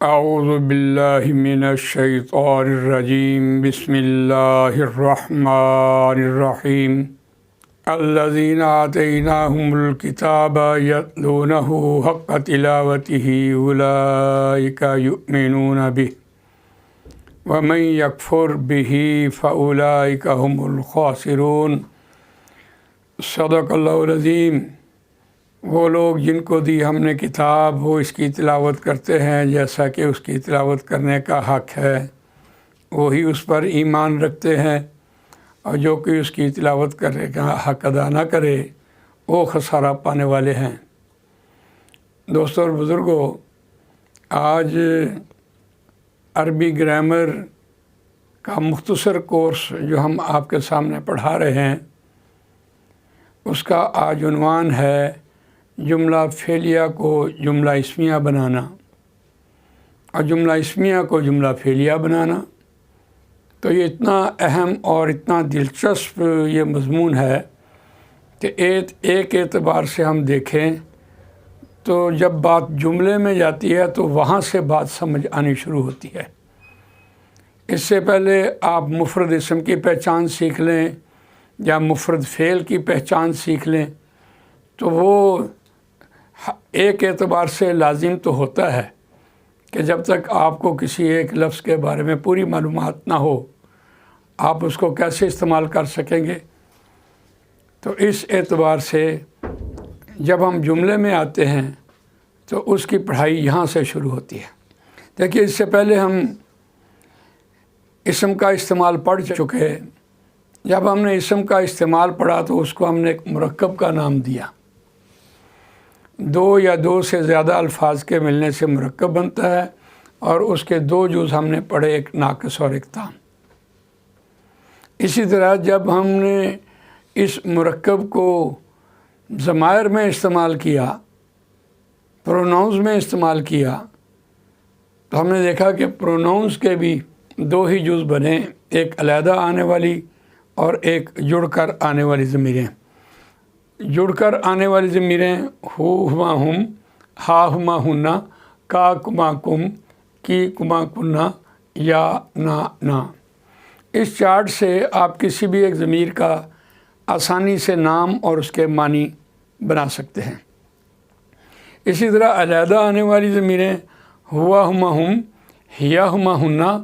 اعوذ باللہ من الشیطان الرجیم بسم اللہ الرحمن الرحیم الذین آتیناہم الکتاب یتلونہ حق تلاوتہ اولئک یؤمنون بہ ومن یکفر بہ فاولئک هم الخاسرون۔ صدق اللہ العظیم۔ وہ لوگ جن کو دی ہم نے کتاب وہ اس کی تلاوت کرتے ہیں جیسا کہ اس کی تلاوت کرنے کا حق ہے، وہی اس پر ایمان رکھتے ہیں، اور جو کہ اس کی تلاوت کرنے کا حق ادا نہ کرے وہ خسارہ پانے والے ہیں۔ دوستو اور بزرگوں، آج عربی گرامر کا مختصر کورس جو ہم آپ کے سامنے پڑھا رہے ہیں، اس کا آج عنوان ہے جملہ فعلیہ کو جملہ اسمیہ بنانا اور جملہ اسمیہ کو جملہ فعلیہ بنانا۔ تو یہ اتنا اہم اور اتنا دلچسپ یہ مضمون ہے کہ ایک اعتبار سے ہم دیکھیں تو جب بات جملے میں جاتی ہے تو وہاں سے بات سمجھ آنی شروع ہوتی ہے۔ اس سے پہلے آپ مفرد اسم کی پہچان سیکھ لیں یا مفرد فعل کی پہچان سیکھ لیں تو وہ ایک اعتبار سے لازم تو ہوتا ہے کہ جب تک آپ کو کسی ایک لفظ کے بارے میں پوری معلومات نہ ہو آپ اس کو کیسے استعمال کر سکیں گے۔ تو اس اعتبار سے جب ہم جملے میں آتے ہیں تو اس کی پڑھائی یہاں سے شروع ہوتی ہے۔ دیکھیے، اس سے پہلے ہم اسم کا استعمال پڑھ چکے۔ جب ہم نے اسم کا استعمال پڑھا تو اس کو ہم نے ایک مرکب کا نام دیا۔ دو یا دو سے زیادہ الفاظ کے ملنے سے مرکب بنتا ہے، اور اس کے دو جز ہم نے پڑھے، ایک ناقص اور ایک تام۔ اسی طرح جب ہم نے اس مرکب کو ضمائر میں استعمال کیا، پروناؤنز میں استعمال کیا، تو ہم نے دیکھا کہ پروناؤنز کے بھی دو ہی جز بنے، ایک علیحدہ آنے والی اور ایک جڑ کر آنے والی ضمیریں۔ جڑ کر آنے والی ضمیریں ہو ہما ہم، ہا ہما ہننا، کا کما کم، کی کما کننا، یا نا نا۔ اس چارٹ سے آپ کسی بھی ایک ضمیر کا آسانی سے نام اور اس کے معنی بنا سکتے ہیں۔ اسی طرح علیحدہ آنے والی ضمیریں ہوا ہما ہم، ہیا ہما ہننا،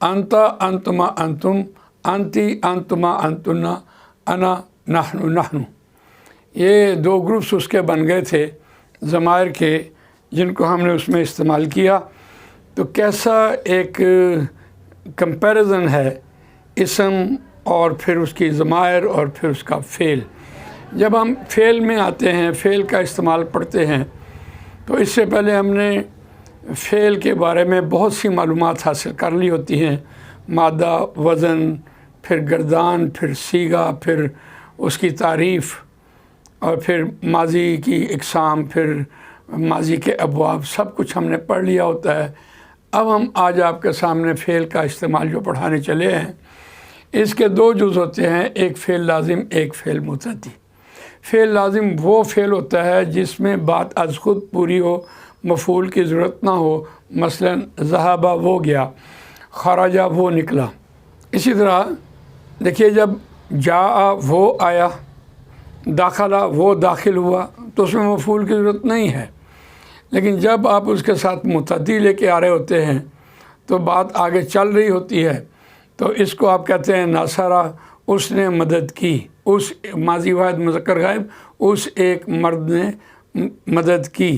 انتا انتما انتم، انتی انتما انتنا، انا نحن نحن۔ یہ دو گروپس اس کے بن گئے تھے ضمائر کے، جن کو ہم نے اس میں استعمال کیا۔ تو کیسا ایک کمپیریزن ہے اسم اور پھر اس کی ضمائر اور پھر اس کا فعل۔ جب ہم فعل میں آتے ہیں، فعل کا استعمال پڑھتے ہیں، تو اس سے پہلے ہم نے فعل کے بارے میں بہت سی معلومات حاصل کر لی ہوتی ہیں، مادہ، وزن، پھر گردان، پھر صیغہ، پھر اس کی تعریف، اور پھر ماضی کی اقسام، پھر ماضی کے ابواب، سب کچھ ہم نے پڑھ لیا ہوتا ہے۔ اب ہم آج آپ کے سامنے فعل کا استعمال جو پڑھانے چلے ہیں، اس کے دو جز ہوتے ہیں، ایک فعل لازم، ایک فعل متعدی۔ فعل لازم وہ فعل ہوتا ہے جس میں بات از خود پوری ہو، مفعول کی ضرورت نہ ہو، مثلا ذہبہ وہ گیا، خرجہ وہ نکلا۔ اسی طرح دیکھیے، جب جاء وہ آیا، داخلہ وہ داخل ہوا، تو اس میں مفعول کی ضرورت نہیں ہے۔ لیکن جب آپ اس کے ساتھ متعدی لے کے آ رہے ہوتے ہیں تو بات آگے چل رہی ہوتی ہے، تو اس کو آپ کہتے ہیں ناصرہ، اس نے مدد کی، اس ماضی واحد مذکر غائب، اس ایک مرد نے مدد کی۔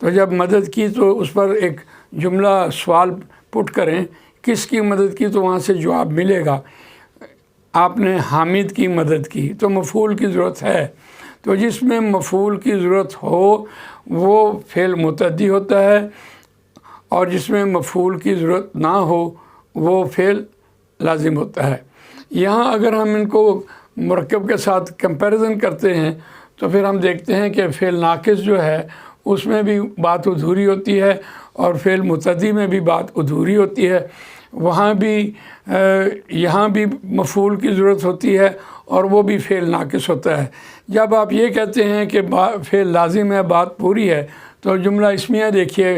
تو جب مدد کی تو اس پر ایک جملہ سوال پٹ کریں، کس کی مدد کی، تو وہاں سے جواب ملے گا، آپ نے حامد کی مدد کی، تو مفعول کی ضرورت ہے۔ تو جس میں مفعول کی ضرورت ہو وہ فعل متعدی ہوتا ہے، اور جس میں مفعول کی ضرورت نہ ہو وہ فعل لازم ہوتا ہے۔ یہاں اگر ہم ان کو مرکب کے ساتھ کمپیریزن کرتے ہیں تو پھر ہم دیکھتے ہیں کہ فعل ناقص جو ہے اس میں بھی بات ادھوری ہوتی ہے، اور فعل متعدی میں بھی بات ادھوری ہوتی ہے۔ وہاں بھی یہاں بھی مفعول کی ضرورت ہوتی ہے، اور وہ بھی فعل ناقص ہوتا ہے۔ جب آپ یہ کہتے ہیں کہ فعل لازم ہے، بات پوری ہے، تو جملہ اسمیہ دیکھیے،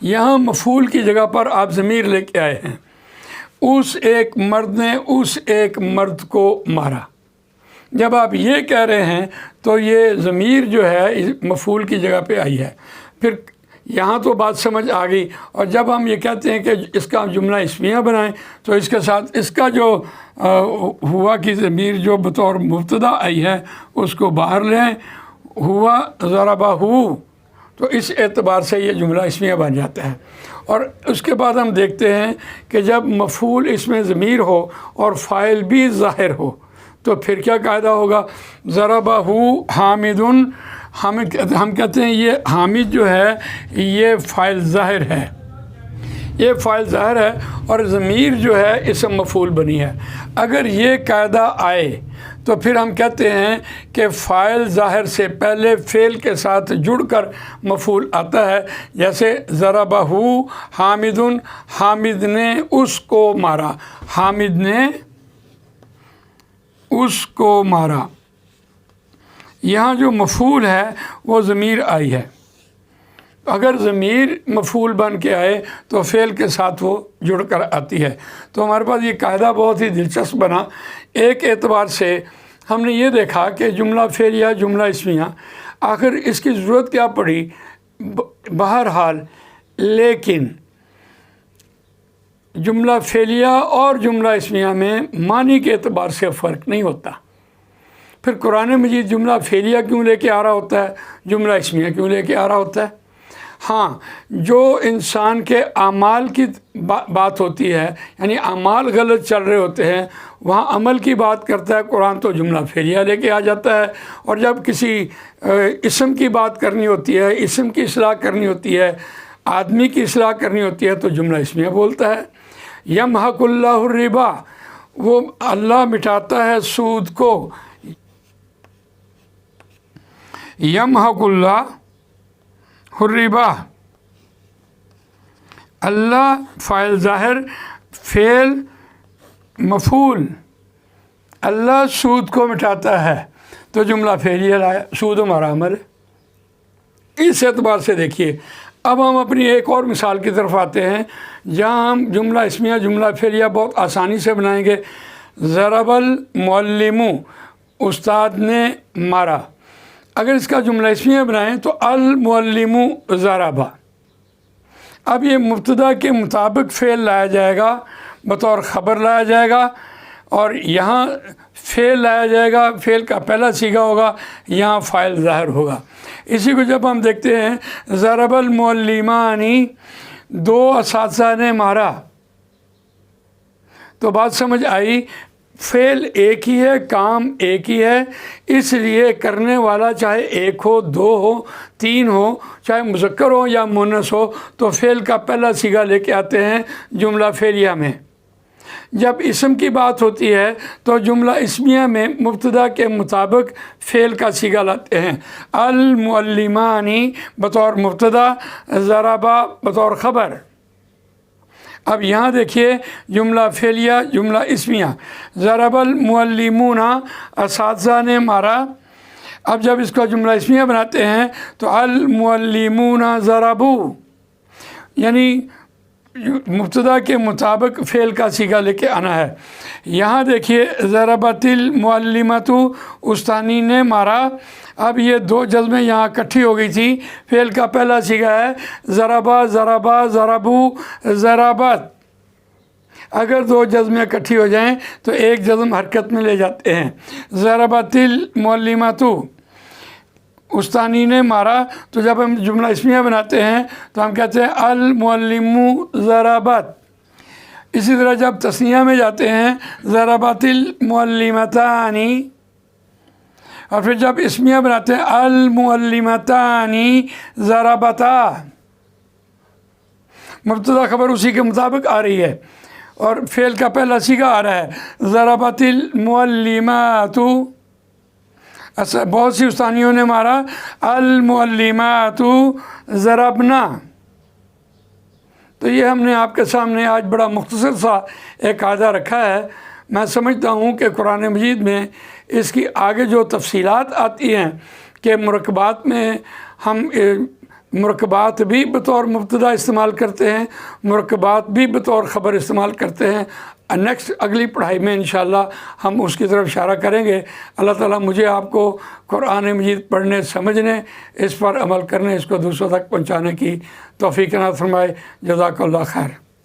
یہاں مفعول کی جگہ پر آپ ضمیر لے کے آئے ہیں، اس ایک مرد نے اس ایک مرد کو مارا۔ جب آپ یہ کہہ رہے ہیں تو یہ ضمیر جو ہے مفعول کی جگہ پہ آئی ہے۔ پھر یہاں تو بات سمجھ آ گئی، اور جب ہم یہ کہتے ہیں کہ اس کا جملہ اسمیہ بنائیں تو اس کے ساتھ اس کا جو ہوا کی ضمیر جو بطور مبتدا آئی ہے اس کو باہر لیں، ہوا ضربہ، تو اس اعتبار سے یہ جملہ اسمیہ بن جاتا ہے۔ اور اس کے بعد ہم دیکھتے ہیں کہ جب مفعول اس میں ضمیر ہو اور فاعل بھی ظاہر ہو تو پھر کیا قاعدہ ہوگا؟ ضربہ حامد، ہم کہتے ہیں یہ حامد جو ہے یہ فاعل ظاہر ہے، یہ فاعل ظاہر ہے، اور ضمیر جو ہے اسم مفعول بنی ہے۔ اگر یہ قاعدہ آئے تو پھر ہم کہتے ہیں کہ فاعل ظاہر سے پہلے فعل کے ساتھ جڑ کر مفعول آتا ہے، جیسے ضربہ حامد، حامد نے اس کو مارا، حامد نے اس کو مارا۔ یہاں جو مفعول ہے وہ ضمیر آئی ہے، اگر ضمیر مفعول بن کے آئے تو فعل کے ساتھ وہ جڑ کر آتی ہے۔ تو ہمارے پاس یہ قاعدہ بہت ہی دلچسپ بنا۔ ایک اعتبار سے ہم نے یہ دیکھا کہ جملہ فعلیہ، جملہ اسمیہ، آخر اس کی ضرورت کیا پڑی؟ بہرحال لیکن جملہ فعلیہ اور جملہ اسمیہ میں معنی کے اعتبار سے فرق نہیں ہوتا۔ پھر قرآن مجید جملہ فعلیہ کیوں لے کے آ رہا ہوتا ہے، جملہ اسمیہ کیوں لے کے آ رہا ہوتا ہے؟ ہاں، جو انسان کے اعمال کی بات ہوتی ہے، یعنی اعمال غلط چل رہے ہوتے ہیں، وہاں عمل کی بات کرتا ہے قرآن تو جملہ فعلیہ لے کے آ جاتا ہے، اور جب کسی اسم کی بات کرنی ہوتی ہے، اسم کی اصلاح کرنی ہوتی ہے، آدمی کی اصلاح کرنی ہوتی ہے تو جملہ اسمیہ بولتا ہے۔ یمحق اللہ الربا، وہ اللہ مٹاتا ہے سود کو، یمحق اللہ الربا، اللہ فاعل ظاہر، فعل مفعول، اللہ سود کو مٹاتا ہے تو جملہ فعلیہ لایا، سود ہمارا عمل ہے۔ اس اعتبار سے دیکھیے، اب ہم اپنی ایک اور مثال کی طرف آتے ہیں جہاں ہم جملہ اسمیہ، جملہ فعلیہ بہت آسانی سے بنائیں گے۔ ضرب المعلم، استاد نے مارا۔ اگر اس کا جملہ اسمیہ بنائیں تو المعلم ضرب، اب یہ مبتدا کے مطابق فعل لایا جائے گا، بطور خبر لایا جائے گا، اور یہاں فعل لایا جائے گا، فعل کا پہلا صیغہ ہوگا، یہاں فاعل ظاہر ہوگا۔ اسی کو جب ہم دیکھتے ہیں ضرب المعلمان، دو اساتذہ نے مارا، تو بات سمجھ آئی، فعل ایک ہی ہے، کام ایک ہی ہے، اس لیے کرنے والا چاہے ایک ہو، دو ہو، تین ہو، چاہے مذکر ہو یا مؤنث ہو، تو فعل کا پہلا صیغہ لے کے آتے ہیں جملہ فعلیہ میں۔ جب اسم کی بات ہوتی ہے تو جملہ اسمیہ میں مبتدا کے مطابق فعل کا صیغہ لاتے ہیں، المعلمان بطور مبتدا، ضربہ بطور خبر۔ اب یہاں دیکھیے جملہ فعلیہ، جملہ اسمیہ، ضرب المعلمون، اساتذہ نے مارا۔ اب جب اس کا جملہ اسمیہ بناتے ہیں تو المعلمون ضربوا، یعنی مبتدا کے مطابق فعل کا صیغہ لے کے آنا ہے۔ یہاں دیکھیے ضربت المعلمۃ، استانی نے مارا۔ اب یہ دو جزمیں یہاں اکٹھی ہو گئی تھی، فعل کا پہلا صیغہ ہے ضربا، ضربا، ضربو، ضربت۔ اگر دو جزمیں اکٹھی ہو جائیں تو ایک جزم حرکت میں لے جاتے ہیں۔ ضربت المعلمۃ، استانی نے مارا، تو جب ہم جملہ اسمیہ بناتے ہیں تو ہم کہتے ہیں المعلم ضربت۔ اسی طرح جب تثنیہ میں جاتے ہیں ضربت المعلمتان، اور پھر جب اسمیہ بناتے ہیں المعلمتان ضربتا، مبتدا خبر اسی کے مطابق آ رہی ہے، اور فعل کا پہلا صیغہ آ رہا ہے ضربت المعلمات۔ بہت سی استانیوں نے مارا، المعلمات ضربنا۔ تو یہ ہم نے آپ کے سامنے آج بڑا مختصر سا ایک قاعدہ رکھا ہے۔ میں سمجھتا ہوں کہ قرآن مجید میں اس کی آگے جو تفصیلات آتی ہیں کہ مرکبات میں ہم مرکبات بھی بطور مبتدا استعمال کرتے ہیں، مرکبات بھی بطور خبر استعمال کرتے ہیں۔ نیکسٹ اگلی پڑھائی میں انشاءاللہ ہم اس کی طرف اشارہ کریں گے۔ اللہ تعالیٰ مجھے آپ کو قرآن مجید پڑھنے، سمجھنے، اس پر عمل کرنے، اس کو دوسروں تک پہنچانے کی توفیق عنایت فرمائے۔ جزاک اللہ خیر۔